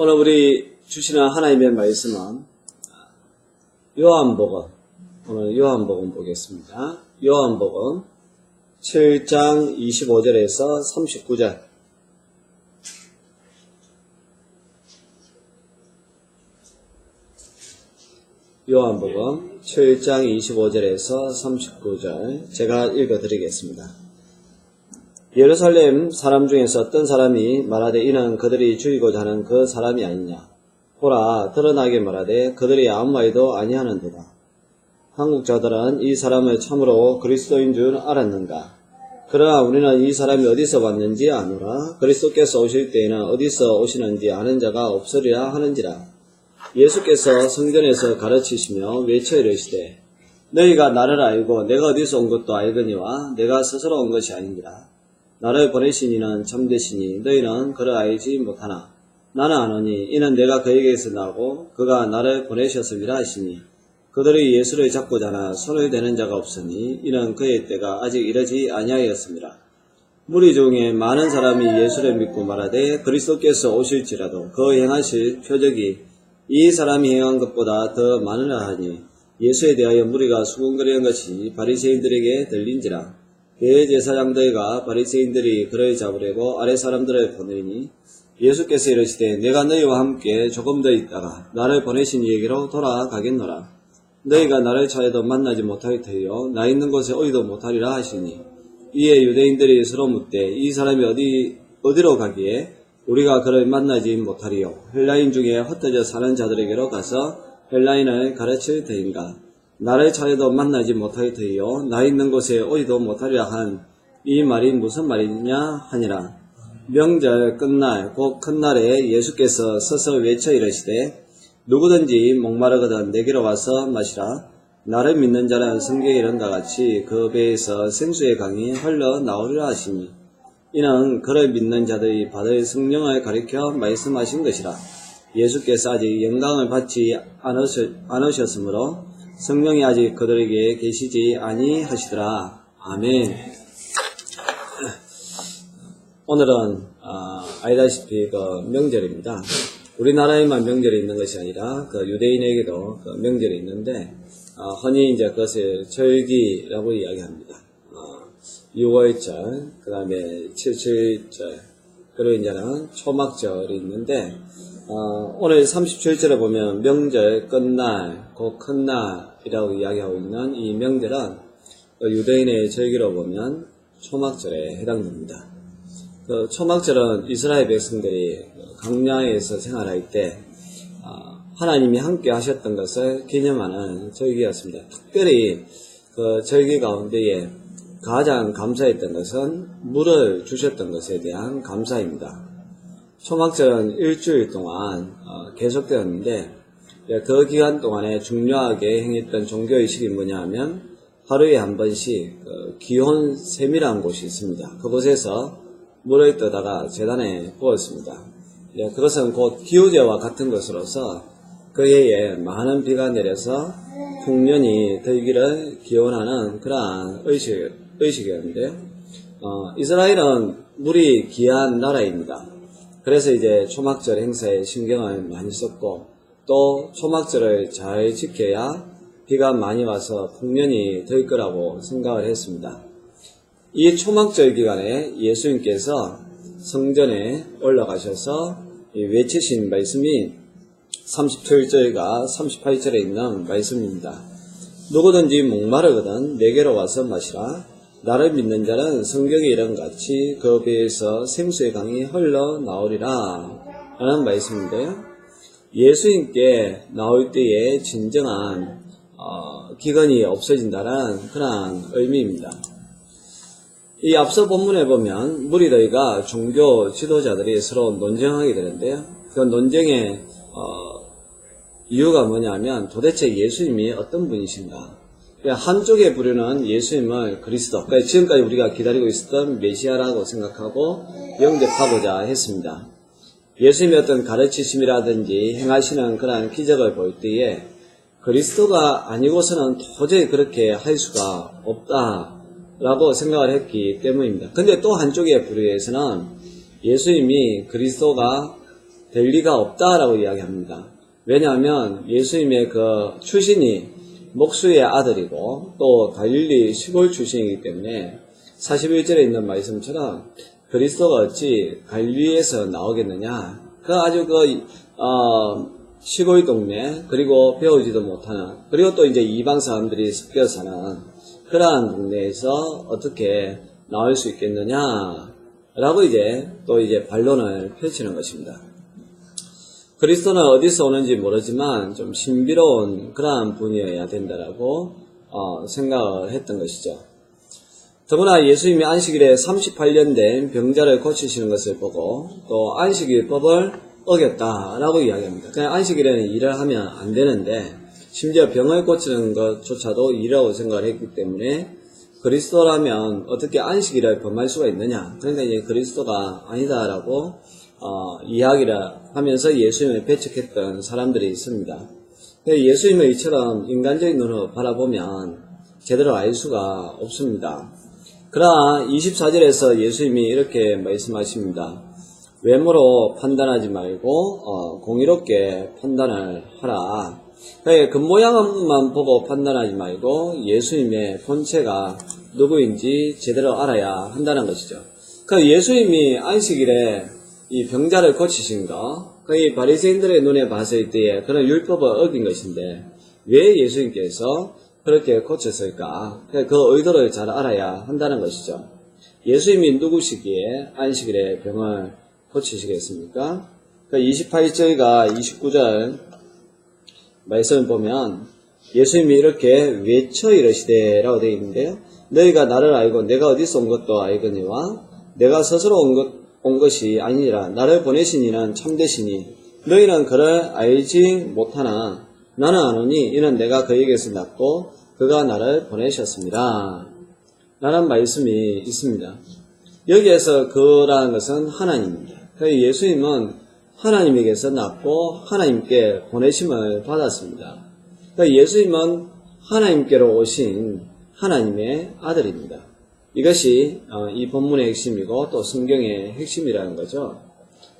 오늘 우리 주시는 하나님의 말씀은 요한복음, 오늘 요한복음 보겠습니다. 요한복음 7장 25절에서 39절. 요한복음 7장 25절에서 39절 제가 읽어드리겠습니다. 예루살렘 사람 중에서 어떤 사람이 말하되 이는 그들이 죽이고자 하는 그 사람이 아니냐. 보라 드러나게 말하되 그들이 아무 말도 아니하는도다. 한국 자들은 이 사람을 참으로 그리스도인 줄 알았는가. 그러나 우리는 이 사람이 어디서 왔는지 아노라. 그리스도께서 오실 때에는 어디서 오시는지 아는 자가 없으리라 하는지라. 예수께서 성전에서 가르치시며 외쳐 이르시되 너희가 나를 알고 내가 어디서 온 것도 알거니와 내가 스스로 온 것이 아니니라. 나를 보내신 이는 참되시니 너희는 그를 알지 못하나 나는 아노니 이는 내가 그에게서 나고 그가 나를 보내셨음이라 하시니 그들이 예수를 잡고자 하나 손을 대는 자가 없으니 이는 그의 때가 아직 이르지 아니하였습니다. 무리 중에 많은 사람이 예수를 믿고 말하되 그리스도께서 오실지라도 그 행하실 표적이 이 사람이 행한 것보다 더 많으라 하니 예수에 대하여 무리가 수군거리는 것이 바리새인들에게 들린지라. 대제사장들과 바리새인들이 그를 잡으려고 아랫 사람들을 보내니 예수께서 이르시되 내가 너희와 함께 조금 더 있다가 나를 보내신 이에게로 돌아가겠노라. 너희가 나를 찾아도 만나지 못할 터이요 나 있는 곳에 오지도 못하리라 하시니 이에 유대인들이 서로 묻되 이 사람이 어디로 가기에 우리가 그를 만나지 못하리요. 헬라인 중에 흩어져 사는 자들에게로 가서 헬라인을 가르칠 터인가. 나를 찾아도 만나지 못할 터이요 나 있는 곳에 오지도 못하리라 한 이 말이 무슨 말이냐 하니라. 명절 끝날 곧 큰 날에 예수께서 서서 외쳐 이르시되 누구든지 목마르거든 내게로 와서 마시라. 나를 믿는 자는 성경에 이른과 같이 그 배에서 생수의 강이 흘러나오리라 하시니 이는 그를 믿는 자들이 받을 성령을 가리켜 말씀하신 것이라. 예수께서 아직 영광을 받지 않으셨으므로 성령이 아직 그들에게 계시지 아니하시더라. 아멘. 오늘은 알다시피 명절입니다. 우리나라에만 명절이 있는 것이 아니라 유대인에게도 명절이 있는데 흔히 이제 그것을 절기라고 이야기합니다. 6월절, 그 다음에 7.7절, 그리고 이제는 초막절이 있는데, 오늘 37절에 보면 명절 끝날, 곧 큰 날이라고 이야기하고 있는 이 명절은 유대인의 절기로 보면 초막절에 해당됩니다. 초막절은 이스라엘 백성들이 광야에서 생활할 때, 하나님이 함께 하셨던 것을 기념하는 절기였습니다. 특별히 그 절기 가운데에 가장 감사했던 것은 물을 주셨던 것에 대한 감사입니다. 초막절은 일주일 동안 계속되었는데 그 기간 동안에 중요하게 행했던 종교의식이 뭐냐 하면 하루에 한 번씩 기혼 샘이라는 곳이 있습니다. 그곳에서 물을 떠다가 제단에 부었습니다. 그것은 곧 기후제와 같은 것으로서 그 해에 많은 비가 내려서 풍년이 들기를 기원하는 그러한 의식이었는데, 이스라엘은 물이 귀한 나라입니다. 그래서 이제 초막절 행사에 신경을 많이 썼고, 또 초막절을 잘 지켜야 비가 많이 와서 풍년이 들 거라고 생각을 했습니다. 이 초막절 기간에 예수님께서 성전에 올라가셔서 외치신 말씀이 37절과 38절에 있는 말씀입니다. 누구든지 목마르거든 내게로 와서 마시라. 나를 믿는 자는 성경에 이른같이 그 배에서 생수의 강이 흘러나오리라 라는 말씀인데요. 예수님께 나올 때에 진정한 기근이 없어진다는 그런 의미입니다. 이 앞서 본문에 보면 무리들과 종교 지도자들이 서로 논쟁하게 되는데요. 그 논쟁의 이유가 뭐냐면 도대체 예수님이 어떤 분이신가. 한쪽에 부르는 예수님을 그리스도, 지금까지 우리가 기다리고 있었던 메시아라고 생각하고 영접하고자 했습니다. 예수님의 어떤 가르치심이라든지 행하시는 그러한 기적을 볼 때에 그리스도가 아니고서는 도저히 그렇게 할 수가 없다라고 생각을 했기 때문입니다. 근데 또 한쪽의 부류에서는 예수님이 그리스도가 될 리가 없다라고 이야기합니다. 왜냐하면 예수님의 그 출신이 목수의 아들이고 또 갈릴리 시골 출신이기 때문에 41절에 있는 말씀처럼 그리스도가 어찌 갈릴리에서 나오겠느냐. 그 아주 시골 동네, 그리고 배우지도 못하는, 그리고 또 이제 이방 사람들이 섞여 사는 그러한 동네에서 어떻게 나올 수 있겠느냐 라고 또 이제 반론을 펼치는 것입니다. 그리스도는 어디서 오는지 모르지만 좀 신비로운 그러한 분이어야 된다라고 생각을 했던 것이죠. 더구나 예수님이 안식일에 38년 된 병자를 고치시는 것을 보고 또 안식일법을 어겼다라고 이야기합니다. 그냥 안식일에는 일을 하면 안 되는데 심지어 병을 고치는 것조차도 일이라고 생각을 했기 때문에 그리스도라면 어떻게 안식일을 범할 수가 있느냐. 그러니까 이제 그리스도가 아니다라고 이야기를 하면서 예수님을 배척했던 사람들이 있습니다. 예수님을 이처럼 인간적인 눈으로 바라보면 제대로 알 수가 없습니다. 그러나 24절에서 예수님이 이렇게 말씀하십니다. 외모로 판단하지 말고 공의롭게 판단을 하라. 겉모양만 보고 판단하지 말고 예수님의 본체가 누구인지 제대로 알아야 한다는 것이죠. 예수님이 안식일에 이 병자를 고치신 거, 이 바리새인들의 눈에 봤을 때에 그런 율법을 어긴 것인데 왜 예수님께서 그렇게 고쳤을까? 그 의도를 잘 알아야 한다는 것이죠. 예수님이 누구시기에 안식일에 병을 고치시겠습니까? 28절과 29절 말씀을 보면 예수님이 이렇게 외쳐 이르시되라고 되어 있는데요. 너희가 나를 알고 내가 어디서 온 것도 알거니와 내가 스스로 온 것이 아니라 나를 보내신 이는 참되시니 너희는 그를 알지 못하나 나는 아노니 이는 내가 그에게서 났고 그가 나를 보내셨습니다. 라는 말씀이 있습니다. 여기에서 그라는 것은 하나님입니다. 예수님은 하나님에게서 났고 하나님께 보내심을 받았습니다. 예수님은 하나님께로 오신 하나님의 아들입니다. 이것이 이 본문의 핵심이고 또 성경의 핵심이라는 거죠.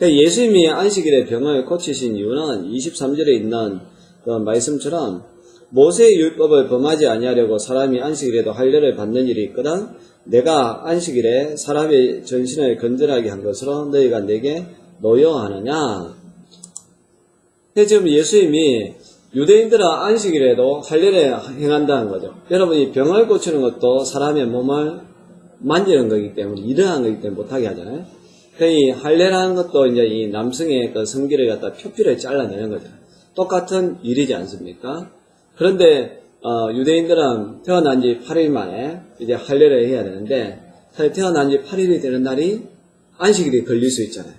예수님이 안식일에 병을 고치신 이유는 23절에 있는 그 말씀처럼 모세의 율법을 범하지 아니하려고 사람이 안식일에도 할례를 받는 일이 있거든 내가 안식일에 사람의 전신을 건전하게 한 것으로 너희가 내게 노여하느냐. 지금 예수님이 유대인들은 안식일에도 할례를 행한다는 거죠. 여러분이 병을 고치는 것도 사람의 몸을 만지는 거기 때문에 일어나는 거기 때문에 못하게 하잖아요. 이 할례라는 것도 이제 이 남성의 그 성기를 갖다 표피를 잘라내는 거죠. 똑같은 일이지 않습니까? 그런데 유대인들은 태어난 지 8일 만에 이제 할례를 해야 되는데 태어난 지 8일이 되는 날이 안식일이 걸릴 수 있잖아요.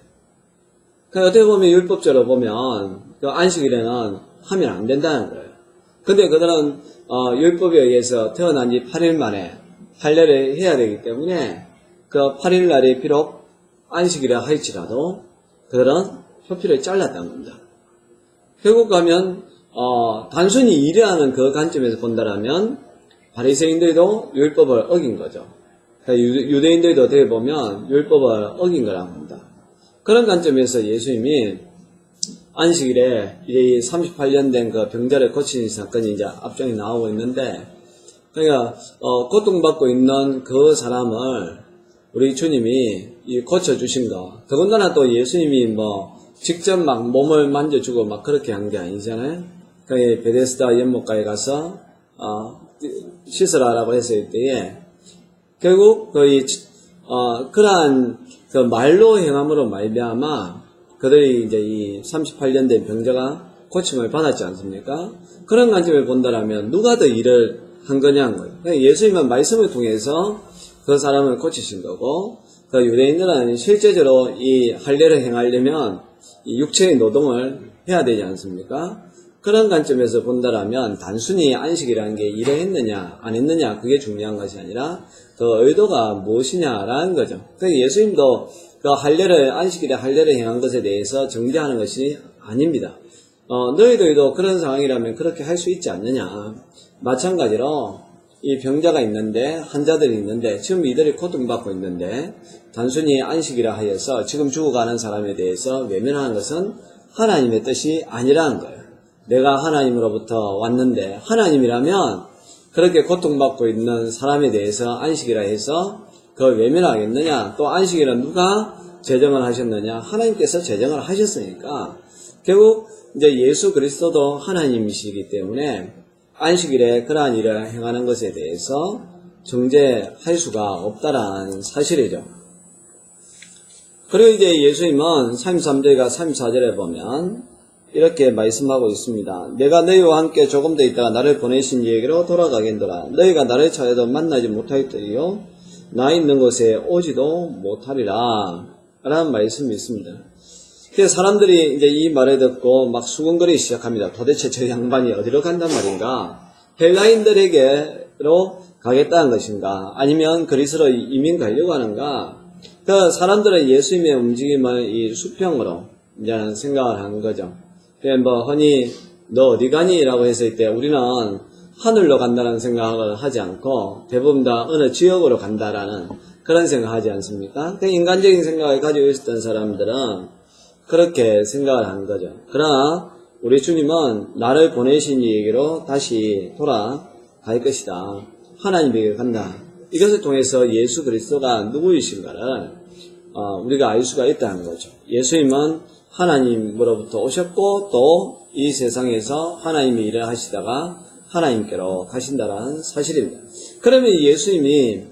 어떻게 보면 율법적으로 보면 그 안식일에는 하면 안 된다는 거예요. 근데 그들은 율법에 의해서 태어난 지 8일 만에 할례를 해야 되기 때문에 그 8일 날이 비록 안식일에 할지라도 그들은 표피를 잘랐다는 겁니다. 결국 가면 단순히 일하는 그 관점에서 본다라면 바리새인들도 율법을 어긴 거죠. 유대인들도 어떻게 보면 율법을 어긴 거라고 합니다. 그런 관점에서 예수님이 안식일에 이 38년 된 그 병자를 고치는 사건이 이제 앞쪽에 나오고 있는데, 그러니까 고통받고 있는 그 사람을 우리 주님이 고쳐주신 거, 더군다나 또 예수님이 직접 막 몸을 만져주고 막 그렇게 한 게 아니잖아요. 그러니까 베데스다 연못가에 가서 씻으라라고 했을 때에 결국 그러한 그 말로 행함으로 말미암아 그들이 이제 이 38년 된 병자가 고침을 받았지 않습니까? 그런 관점을 본다라면 누가 더 일을 한 거냐는 거예요. 그러니까 예수님은 말씀을 통해서 그 사람을 고치신 거고, 그 유대인들은 실제적으로 이 할례를 행하려면 이 육체의 노동을 해야 되지 않습니까? 그런 관점에서 본다라면 단순히 안식이라는 게 일을 했느냐 안 했느냐 그게 중요한 것이 아니라 그 의도가 무엇이냐라는 거죠. 그러니까 예수님도 그 안식일에 할례를 행한 것에 대해서 정죄하는 것이 아닙니다. 너희들도 그런 상황이라면 그렇게 할 수 있지 않느냐. 마찬가지로 이 병자가 있는데, 환자들이 있는데, 지금 이들이 고통받고 있는데, 단순히 안식이라 하여서 지금 죽어가는 사람에 대해서 외면하는 것은 하나님의 뜻이 아니라는 거예요. 내가 하나님으로부터 왔는데, 하나님이라면 그렇게 고통받고 있는 사람에 대해서 안식이라 해서 그걸 외면하겠느냐? 또 안식일은 누가 제정을 하셨느냐? 하나님께서 제정을 하셨으니까, 결국 이제 예수 그리스도도 하나님이시기 때문에 안식일에 그러한 일을 행하는 것에 대해서 정죄할 수가 없다라는 사실이죠. 그리고 이제 예수님은 33절과 34절에 보면 이렇게 말씀하고 있습니다. 내가 너희와 함께 조금 더 있다가 나를 보내신 이에게로 돌아가겠노라. 너희가 나를 찾아도 만나지 못하겠더니요 나 있는 곳에 오지도 못하리라 라는 말씀이 있습니다. 그래서 사람들이 이제 이 말을 듣고 막 수군거리기 시작합니다. 도대체 저 양반이 어디로 간단 말인가? 헬라인들에게로 가겠다는 것인가? 아니면 그리스로 이민 가려고 하는가? 그 사람들은 예수님의 움직임을 이 수평으로 이제는 생각을 하는 거죠. 뭐 흔히 너 어디 가니? 라고 했을 때 우리는 하늘로 간다는 생각을 하지 않고 대부분 다 어느 지역으로 간다라는 그런 생각을 하지 않습니까? 인간적인 생각을 가지고 있었던 사람들은 그렇게 생각을 하는 거죠. 그러나 우리 주님은 나를 보내신 이에게로 다시 돌아갈 것이다. 하나님에게 간다. 이것을 통해서 예수 그리스도가 누구이신가를 우리가 알 수가 있다는 거죠. 예수님은 하나님으로부터 오셨고 또 이 세상에서 하나님이 일을 하시다가 하나님께로 가신다는 사실입니다. 그러면 예수님이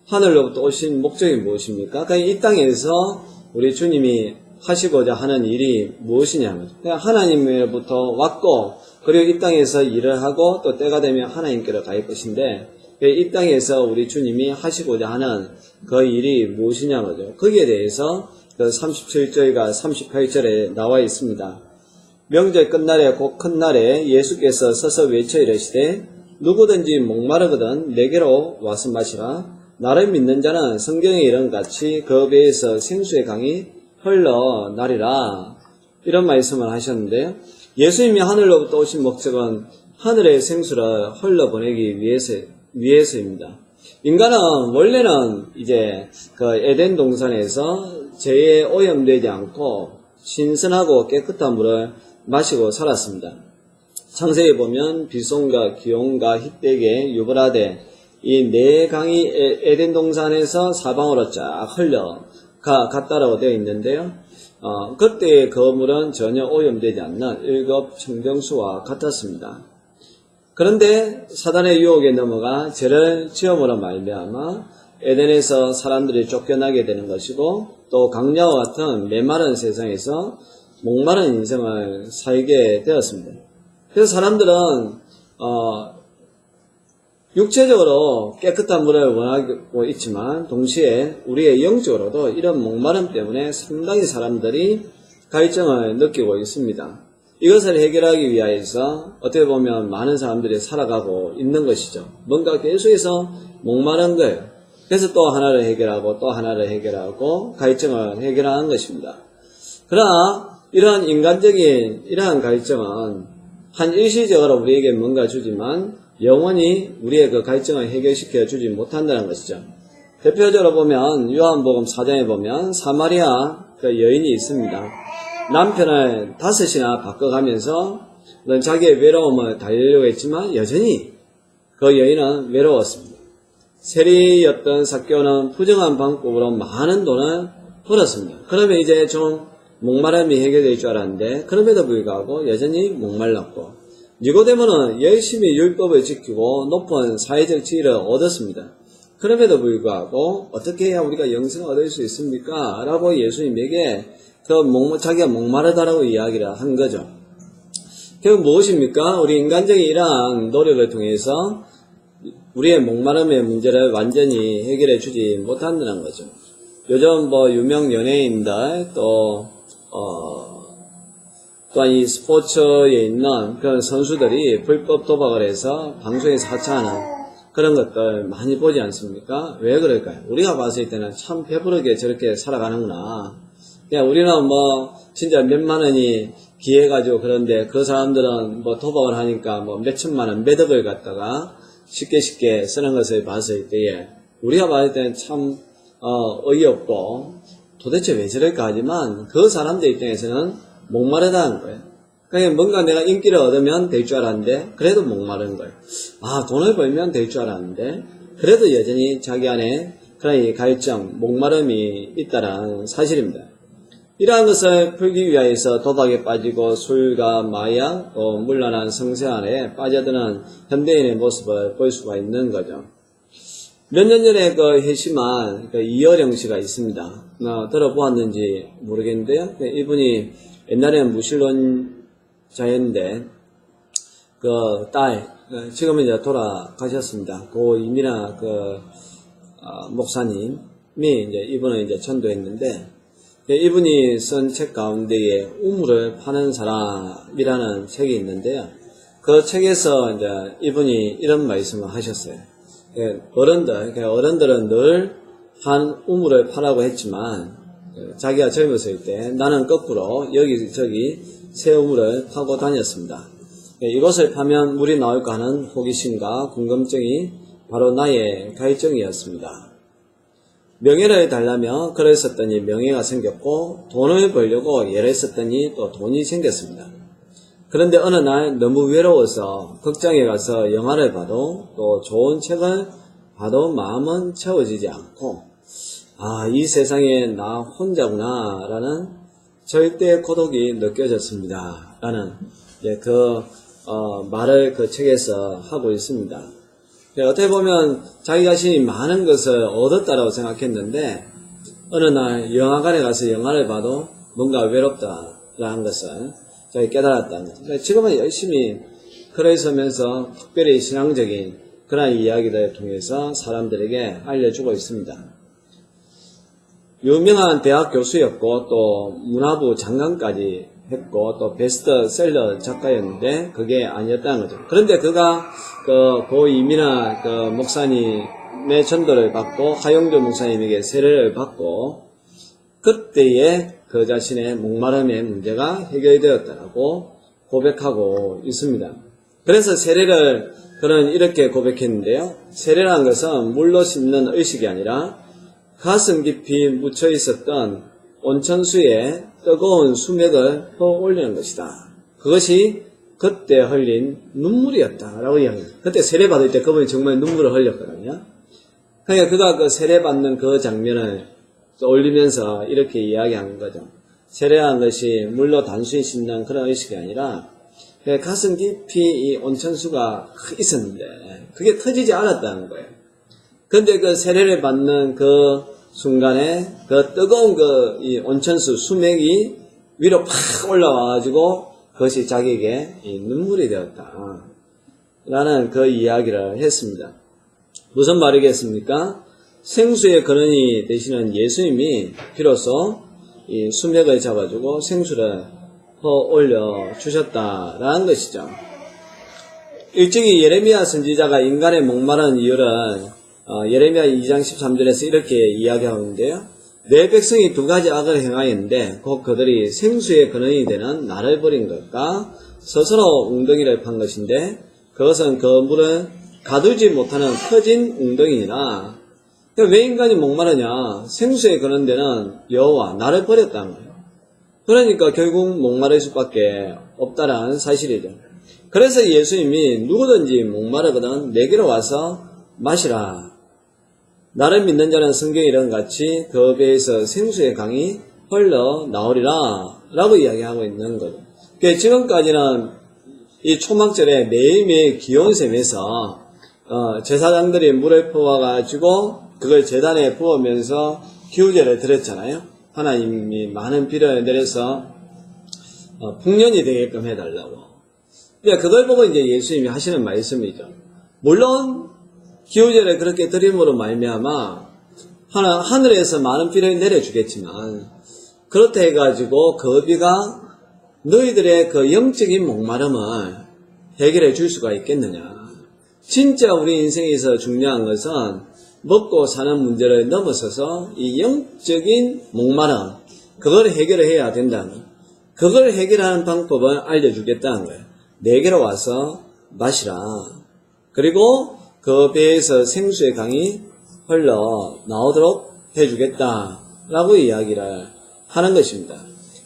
하늘로부터 오신 목적이 무엇입니까? 그러니까 이 땅에서 우리 주님이 하시고자 하는 일이 무엇이냐면 그러니까 하나님으로부터 왔고 그리고 이 땅에서 일을 하고 또 때가 되면 하나님께로 갈 것인데 이 땅에서 우리 주님이 하시고자 하는 그 일이 무엇이냐고죠. 거기에 대해서 37절과 38절에 나와 있습니다. 명절 끝날에 곧 큰 날에 예수께서 서서 외쳐 이르시되 누구든지 목마르거든 내게로 와서 마시라. 나를 믿는 자는 성경에 이런 같이 그 배에서 생수의 강이 흘러나리라. 이런 말씀을 하셨는데요. 예수님이 하늘로부터 오신 목적은 하늘의 생수를 흘러보내기 위해서입니다. 인간은 원래는 이제 그 에덴 동산에서 죄에 오염되지 않고 신선하고 깨끗한 물을 마시고 살았습니다. 창세기에 보면 비손과 기온과 힛되게 유브라데 이 네 강이 에덴 동산에서 사방으로 쫙 흘러갔다라고 되어 있는데요. 그때의 그 물은 전혀 오염되지 않는 1급 청정수와 같았습니다. 그런데 사단의 유혹에 넘어가 죄를 지음으로 말미암아 에덴에서 사람들이 쫓겨나게 되는 것이고 또 강야와 같은 메마른 세상에서 목마른 인생을 살게 되었습니다. 그래서 사람들은 육체적으로 깨끗한 물을 원하고 있지만 동시에 우리의 영적으로도 이런 목마름 때문에 상당히 사람들이 갈증을 느끼고 있습니다. 이것을 해결하기 위하여서 어떻게 보면 많은 사람들이 살아가고 있는 것이죠. 뭔가 계속해서 목마른 거예요. 그래서 또 하나를 해결하고 또 하나를 해결하고 갈증을 해결하는 것입니다. 그러나 이러한 인간적인 이러한 갈증은 한 일시적으로 우리에게 뭔가 주지만 영원히 우리의 그 갈증을 해결시켜 주지 못한다는 것이죠. 대표적으로 보면 요한복음 4장에 보면 사마리아 그 여인이 있습니다. 남편을 5이나 바꿔가면서 자기의 외로움을 달래려고 했지만 여전히 그 여인은 외로웠습니다. 세리였던 삭개오는 부정한 방법으로 많은 돈을 벌었습니다. 그러면 이제 좀 목마름이 해결될 줄 알았는데 그럼에도 불구하고 여전히 목말랐고 니고데모는 열심히 율법을 지키고 높은 사회적 지위를 얻었습니다. 그럼에도 불구하고 어떻게 해야 우리가 영생을 얻을 수 있습니까? 라고 예수님에게 자기가 목마르다라고 이야기를 한 거죠. 결국 무엇입니까? 우리 인간적인 이러한 노력을 통해서 우리의 목마름의 문제를 완전히 해결해 주지 못한다는 거죠. 요즘 유명 연예인들 또한 이 스포츠에 있는 그런 선수들이 불법 도박을 해서 방송에서 하차하는 그런 것들 많이 보지 않습니까? 왜 그럴까요? 우리가 봤을 때는 참 배부르게 저렇게 살아가는구나. 그냥 우리는 진짜 몇만 원이 기해가지고 그런데 그 사람들은 도박을 하니까 몇천만 원 매덕을 갖다가 쉽게 쓰는 것을 봤을 때에 우리가 봤을 때는 참 어이없고 도대체 왜 저럴까 하지만 그 사람들 입장에서는 목마르다는 거예요. 그러니까 뭔가 내가 인기를 얻으면 될 줄 알았는데 그래도 목마른 거예요. 돈을 벌면 될 줄 알았는데 그래도 여전히 자기 안에 그런 이 갈증, 목마름이 있다는 사실입니다. 이러한 것을 풀기 위하여서 도박에 빠지고 술과 마약, 문란한 성세 안에 빠져드는 현대인의 모습을 볼 수가 있는 거죠. 몇 년 전에 그 회심한 이어령 씨가 있습니다. 들어보았는지 모르겠는데요. 이분이 옛날에는 무신론자였는데 그 딸, 지금은 이제 돌아가셨습니다. 고 이민아 목사님이 이제 이분을 이제 전도했는데 이분이 쓴 책 가운데에 우물을 파는 사람이라는 책이 있는데요. 그 책에서 이제 이분이 이런 말씀을 하셨어요. 어른들은 늘 한 우물을 파라고 했지만 자기가 젊었을 때 나는 거꾸로 여기저기 새 우물을 파고 다녔습니다. 이것을 파면 물이 나올까 하는 호기심과 궁금증이 바로 나의 갈증이었습니다. 명예를 달라며 글을 썼더니 명예가 생겼고 돈을 벌려고 애를 썼더니 또 돈이 생겼습니다. 그런데 어느 날 너무 외로워서 극장에 가서 영화를 봐도 또 좋은 책을 봐도 마음은 채워지지 않고 이 세상에 나 혼자구나 라는 절대 고독이 느껴졌습니다 라는 말을 그 책에서 하고 있습니다. 어떻게 보면 자기 자신이 많은 것을 얻었다라고 생각했는데 어느 날 영화관에 가서 영화를 봐도 뭔가 외롭다라는 것을 자기 깨달았다는 거죠. 지금은 열심히 글을 쓰면서 특별히 신앙적인 그런 이야기들을 통해서 사람들에게 알려주고 있습니다. 유명한 대학 교수였고 또 문화부 장관까지 했고 또 베스트셀러 작가였는데 그게 아니었다는 거죠. 그런데 그가 고 이민아 목사님의 전도를 받고 하용조 목사님에게 세례를 받고 그때에 그 자신의 목마름의 문제가 해결되었다고 고백하고 있습니다. 그래서 세례를 그는 이렇게 고백했는데요. 세례라는 것은 물로 씻는 의식이 아니라 가슴 깊이 묻혀 있었던 온천수에 뜨거운 수맥을 퍼올리는 것이다. 그것이 그때 흘린 눈물이었다라고 이야기합니다. 그때 세례 받을 때 그분이 정말 눈물을 흘렸거든요. 그러니까 그가 그 세례 받는 그 장면을 떠올리면서 이렇게 이야기하는 거죠. 세례하는 것이 물로 단순히 씻는 그런 의식이 아니라 가슴 깊이 이 온천수가 있었는데 그게 터지지 않았다는 거예요. 그런데 그 세례를 받는 그 순간에 그 뜨거운 이 온천수 수맥이 위로 팍 올라와가지고 그것이 자기에게 이 눈물이 되었다 라는 그 이야기를 했습니다. 무슨 말이겠습니까? 생수의 근원이 되시는 예수님이 비로소 이 수맥을 잡아주고 생수를 올려 주셨다라는 것이죠. 일찍이 예레미야 선지자가 인간의 목마른 이유를 예레미야 2장 13절에서 이렇게 이야기하고 있는데요. 내 백성이 두 가지 악을 행하였는데 곧 그들이 생수의 근원이 되는 나를 버린 것과 스스로 웅덩이를 판 것인데 그것은 그 물을 가두지 못하는 터진 웅덩이니라. 왜 인간이 목마르냐? 생수의 근원 되는 여호와 나를 버렸다는 거예요. 그러니까 결국 목마를 수밖에 없다라는 사실이죠. 그래서 예수님이 누구든지 목마르거든 내게로 와서 마시라. 나를 믿는 자는 성경에 이런 같이 그 배에서 생수의 강이 흘러 나오리라 라고 이야기하고 있는 거죠. 지금까지는 이 초막절에 매일매일 기온샘에서 제사장들이 물을 부어가지고 그걸 제단에 부으면서 기우제를 드렸잖아요. 하나님이 많은 비를 내려서 풍년이 되게끔 해달라고. 그걸 보고 이제 예수님이 하시는 말씀이죠. 물론 기우제를 그렇게 드림으로 말미암아 하늘에서 많은 비를 내려주겠지만 그렇다 해가지고 그 비가 너희들의 그 영적인 목마름을 해결해 줄 수가 있겠느냐. 진짜 우리 인생에서 중요한 것은 먹고 사는 문제를 넘어서서 이 영적인 목마름, 그걸 해결을 해야 된다는 거예요. 그걸 해결하는 방법을 알려주겠다는 거예요. 내게로 와서 마시라. 그리고 그 배에서 생수의 강이 흘러 나오도록 해주겠다라고 이야기를 하는 것입니다.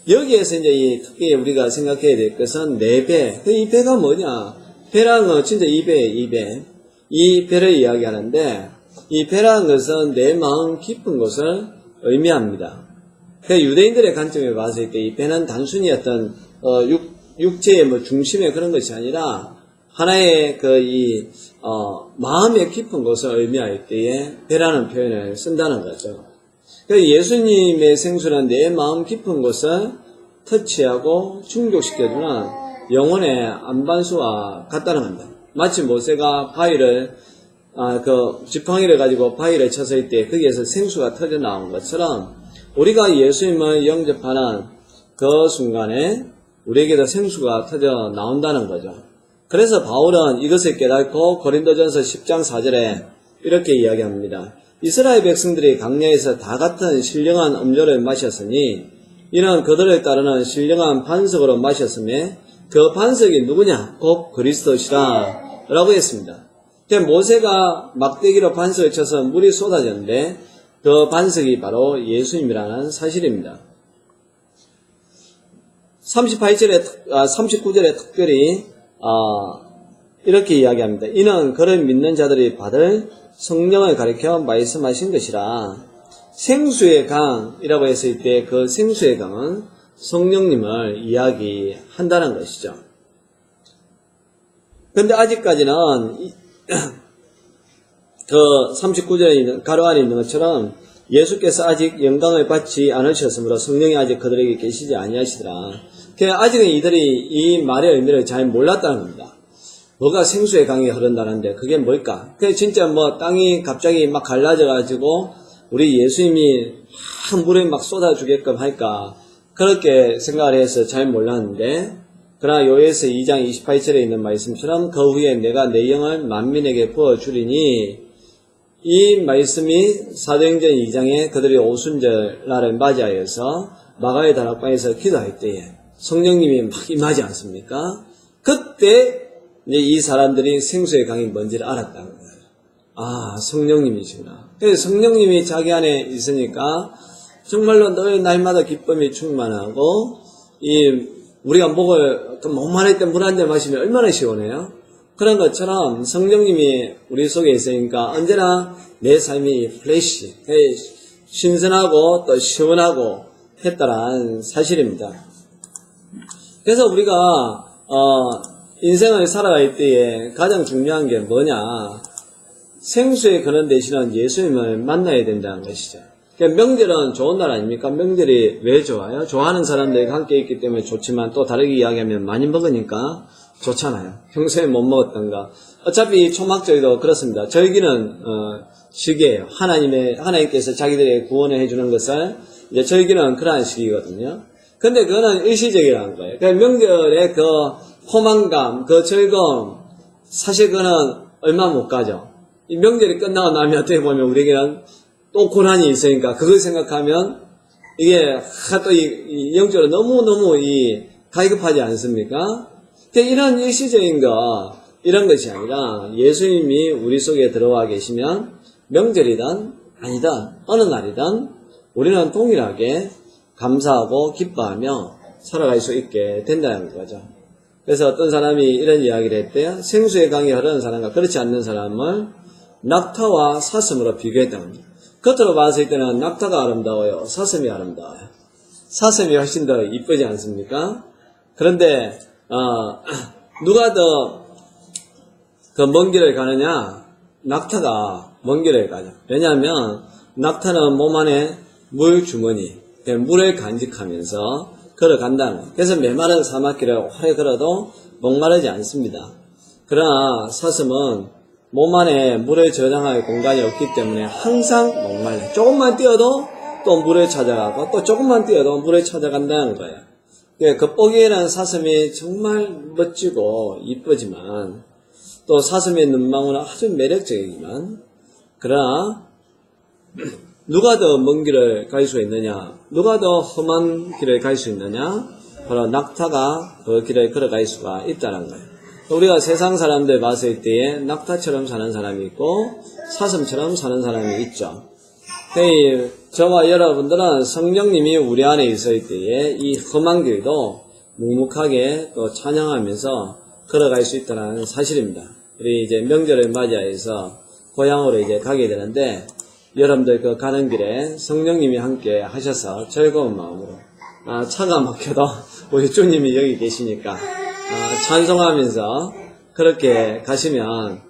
여기에서 이제 특히 우리가 생각해야 될 것은 내 배. 이 배가 뭐냐? 배라는 건 진짜 이 배예요, 이 배. 이 배를 이야기하는데, 이 배라는 것은 내 마음 깊은 곳을 의미합니다. 그 유대인들의 관점에 봤을 때 이 배는 단순히 어떤 육체의 뭐 중심의 그런 것이 아니라 하나의 마음의 깊은 곳을 의미할 때에 배라는 표현을 쓴다는 거죠. 예수님의 생수는 내 마음 깊은 곳을 터치하고 충족시켜주는 영혼의 안반수와 같다는 겁니다. 마치 모세가 지팡이를 가지고 바위를 쳤을 때 거기에서 생수가 터져 나온 것처럼 우리가 예수님을 영접하는 그 순간에 우리에게도 생수가 터져 나온다는 거죠. 그래서 바울은 이것을 깨닫고 고린도전서 10장 4절에 이렇게 이야기합니다. 이스라엘 백성들이 광야에서 다 같은 신령한 음료를 마셨으니 이는 그들을 따르는 신령한 반석으로 마셨음에 그 반석이 누구냐? 곧 그리스도시라 라고 했습니다. 모세가 막대기로 반석을 쳐서 물이 쏟아졌는데 그 반석이 바로 예수님이라는 사실입니다. 39절에 특별히 이렇게 이야기합니다. 이는 그를 믿는 자들이 받을 성령을 가리켜 말씀하신 것이라. 생수의 강이라고 했을 때 그 생수의 강은 성령님을 이야기한다는 것이죠. 그런데 아직까지는 그 39절에 있는 가로 안에 있는 것처럼 예수께서 아직 영광을 받지 않으셨으므로 성령이 아직 그들에게 계시지 아니하시더라. 아직은 이들이 이 말의 의미를 잘 몰랐다는 겁니다. 뭐가 생수의 강이 흐른다는데 그게 뭘까? 진짜 땅이 갑자기 막 갈라져가지고 우리 예수님이 물을 막 쏟아주게끔 할까? 그렇게 생각을 해서 잘 몰랐는데, 그러나 요에서 2장 28절에 있는 말씀처럼 그 후에 내가 내 영을 만민에게 부어주리니, 이 말씀이 사도행전 2장에 그들이 오순절 날을 맞이하여서 마가의 다락방에서 기도할 때에 성령님이 막 임하지 않습니까? 그때 이제 이 사람들이 생수의 강이 뭔지를 알았다는 거예요. 아, 성령님이시구나. 그래서 성령님이 자기 안에 있으니까 정말로 늘 날마다 기쁨이 충만하고, 우리가 목마를 때 물 한 잔 마시면 얼마나 시원해요? 그런 것처럼 성령님이 우리 속에 있으니까 언제나 내 삶이 프레시, 신선하고 또 시원하고 했다란 사실입니다. 그래서 우리가, 인생을 살아갈 때에 가장 중요한 게 뭐냐? 생수의 근원 되시는 예수님을 만나야 된다는 것이죠. 명절은 좋은 날 아닙니까? 명절이 왜 좋아요? 좋아하는 사람들과 함께 있기 때문에 좋지만 또 다르게 이야기하면 많이 먹으니까 좋잖아요. 평소에 못 먹었던가. 어차피 초막절도 그렇습니다. 절기는 시기예요. 하나님께서 자기들에게 구원을 해주는 것을 이제 절기는 그러한 시기거든요. 근데 그거는 일시적이라는 거예요. 명절의 그 포만감, 그 즐거움, 사실 그거는 얼마 못 가죠. 이 명절이 끝나고 나면 어떻게 보면 우리에게는 또 고난이 있으니까 그걸 생각하면 이게 또 영적으로 너무너무 가급하지 않습니까? 이런 일시적인 이런 것이 아니라 예수님이 우리 속에 들어와 계시면 명절이든 아니든 어느 날이든 우리는 동일하게 감사하고 기뻐하며 살아갈 수 있게 된다는 거죠. 그래서 어떤 사람이 이런 이야기를 했대요. 생수의 강이 흐르는 사람과 그렇지 않는 사람을 낙타와 사슴으로 비교했다는 겁니다. 겉으로 봤을 때는 낙타가 아름다워요. 사슴이 아름다워요. 사슴이 훨씬 더 이쁘지 않습니까? 그런데 누가 더 먼 길을 가느냐? 낙타가 먼 길을 가죠. 왜냐하면 낙타는 몸 안에 물 주머니, 물을 간직하면서 걸어간다는 거예요. 그래서 메마른 사막길을 오래 걸어도 목마르지 않습니다. 그러나 사슴은 몸 안에 물을 저장할 공간이 없기 때문에 항상 목말라요. 조금만 뛰어도 또 물을 찾아가고 또 조금만 뛰어도 물을 찾아간다는 거예요. 겉보기에는 사슴이 정말 멋지고 이쁘지만 또 사슴의 눈망울은 아주 매력적이지만 그러나 누가 더 먼 길을 갈 수 있느냐? 누가 더 험한 길을 갈 수 있느냐? 바로 낙타가 그 길을 걸어갈 수가 있다는 거예요. 우리가 세상 사람들 봤을 때에 낙타처럼 사는 사람이 있고 사슴처럼 사는 사람이 있죠. 저와 여러분들은 성령님이 우리 안에 있을 때에 이 험한 길도 묵묵하게 또 찬양하면서 걸어갈 수 있다는 사실입니다. 우리 이제 명절을 맞이해서 고향으로 이제 가게 되는데, 여러분들 그 가는 길에 성령님이 함께 하셔서 즐거운 마음으로, 차가 막혀도 우리 주님이 여기 계시니까, 찬송하면서 그렇게 가시면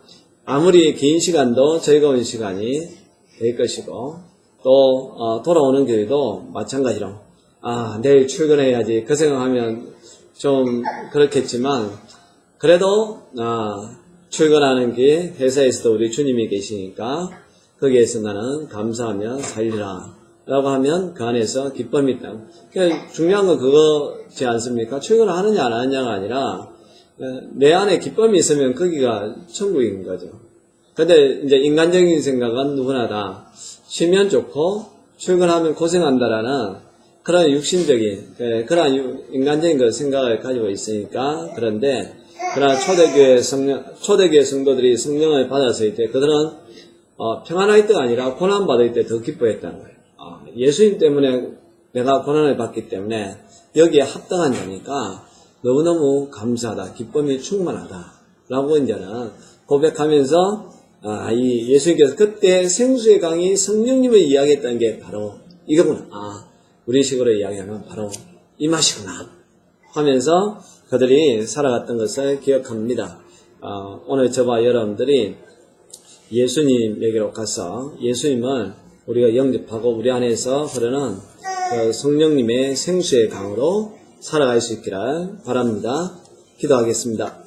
아무리 긴 시간도 즐거운 시간이 될 것이고, 또 돌아오는 길도 마찬가지로 내일 출근해야지 그 생각하면 좀 그렇겠지만, 그래도 출근하는 길 회사에서도 우리 주님이 계시니까 거기에서 나는 감사하며 살리라 라고 하면 그 안에서 기쁨이 있다. 그러니까 중요한 건 그거지 않습니까? 출근을 하느냐 안 하느냐가 아니라 내 안에 기쁨이 있으면 거기가 천국인 거죠. 근데 이제 인간적인 생각은 누구나 다 쉬면 좋고 출근하면 고생한다라는 그런 육신적인 그런 인간적인 그 생각을 가지고 있으니까. 그런데 그러나 초대교회 성도들이 성령을 받았을 때 그들은 평안할 때가 아니라 고난받을 때 더 기뻐했다는 거예요. 예수님 때문에 내가 고난을 받기 때문에 여기에 합당한 자니까 너무너무 감사하다, 기쁨이 충만하다 라고 이제는 고백하면서 이 예수님께서 그때 생수의 강이 성령님을 이야기했다는 게 바로 이거구나, 우리 식으로 이야기하면 바로 이 맛이구나 하면서 그들이 살아갔던 것을 기억합니다. 오늘 저와 여러분들이 예수님에게로 가서 예수님을 우리가 영접하고 우리 안에서 흐르는 그 성령님의 생수의 강으로 살아갈 수 있기를 바랍니다. 기도하겠습니다.